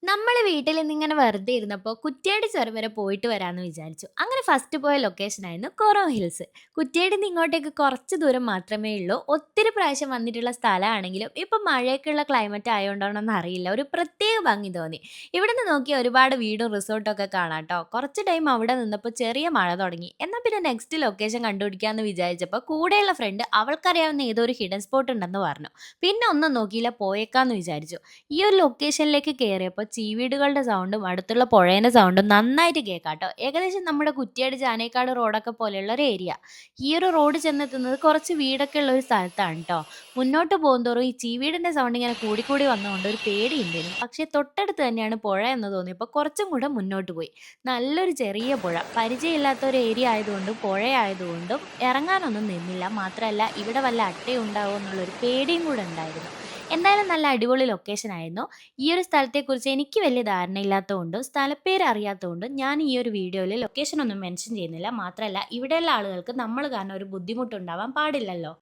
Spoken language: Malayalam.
നമ്മള് വീട്ടിൽ നിന്നിങ്ങനെ വെറുതെ ഇരുന്നപ്പോൾ കുറ്റ്യാടി ചുരം വരെ പോയിട്ട് വരാമെന്ന് വിചാരിച്ചു. അങ്ങനെ ഫസ്റ്റ് പോയ ലൊക്കേഷനായിരുന്നു കൊറോം ഹിൽസ്. കുറ്റ്യാടിയിൽ നിന്ന് ഇങ്ങോട്ടേക്ക് കുറച്ച് ദൂരം മാത്രമേ ഉള്ളൂ. ഒത്തിരി പ്രാവശ്യം വന്നിട്ടുള്ള സ്ഥലമാണെങ്കിലും ഇപ്പം മഴയൊക്കെയുള്ള ക്ലൈമറ്റ് ആയതുകൊണ്ടാണോന്ന് അറിയില്ല. ഒരു പ്രത്യേക ഭംഗി തോന്നി. ഇവിടുന്ന് നോക്കിയാൽ ഒരുപാട് വീടും റിസോർട്ടും ഒക്കെ കാണാം ട്ടോ. കുറച്ച് ടൈം അവിടെ നിന്നപ്പോൾ ചെറിയ മഴ തുടങ്ങി. എന്നാൽ പിന്നെ നെക്സ്റ്റ് ലൊക്കേഷൻ കണ്ടുപിടിക്കാമെന്ന് വിചാരിച്ചപ്പോൾ കൂടെയുള്ള ഫ്രണ്ട് അവൾക്കറിയാവുന്ന ഏതോ ഒരു ഹിഡൻ സ്പോട്ട് ഉണ്ടെന്ന് പറഞ്ഞു. പിന്നെ ഒന്നും നോക്കിയില്ല പോയേക്കാന്ന് വിചാരിച്ചു. ഈ ഒരു ലൊക്കേഷനിലേക്ക് കയറിയപ്പോൾ ചീവീടുകളുടെ സൗണ്ടും അടുത്തുള്ള പുഴേൻ്റെ സൗണ്ടും നന്നായിട്ട് കേൾക്കാട്ടോ. ഏകദേശം നമ്മുടെ കുറ്റ്യാടി ജാനേക്കാട് റോഡൊക്കെ പോലെയുള്ള ഒരു ഏരിയ. ഈ ഒരു റോഡ് ചെന്നെത്തുന്നത് കുറച്ച് വീടൊക്കെ ഉള്ള ഒരു സ്ഥലത്താണ് ട്ടോ. മുന്നോട്ട് പോകുന്തോറും ഈ ചീവീടിൻ്റെ സൗണ്ട് ഇങ്ങനെ കൂടിക്കൂടി വന്നതുകൊണ്ട് ഒരു പേടിയുണ്ടേനും. പക്ഷേ തൊട്ടടുത്ത് തന്നെയാണ് പുഴ എന്ന് തോന്നിയപ്പോൾ കുറച്ചും കൂടെ മുന്നോട്ട് പോയി. നല്ലൊരു ചെറിയ പുഴ. പരിചയമില്ലാത്ത ഒരു ഏരിയ ആയതുകൊണ്ടും പുഴയായതുകൊണ്ടും ഇറങ്ങാനൊന്നും നിന്നില്ല. മാത്രമല്ല ഇവിടെ വല്ല അട്ടയുണ്ടാവുമോ എന്നുള്ളൊരു പേടിയും കൂടെ ഉണ്ടായിരുന്നു. എന്തായാലും നല്ല അടിപൊളി ലൊക്കേഷൻ ആയിരുന്നു. ഈ ഒരു സ്ഥലത്തെക്കുറിച്ച് എനിക്ക് വലിയ ധാരണയില്ലാത്തതുകൊണ്ടും സ്ഥലപ്പേര് അറിയാത്തതുകൊണ്ടും ഞാൻ ഈ ഒരു വീഡിയോയിൽ ലൊക്കേഷൻ ഒന്നും മെൻഷൻ ചെയ്യുന്നില്ല. മാത്രമല്ല ഇവിടെയുള്ള ആളുകൾക്ക് നമ്മൾ കാരണം ഒരു ബുദ്ധിമുട്ടുണ്ടാവാൻ പാടില്ലല്ലോ.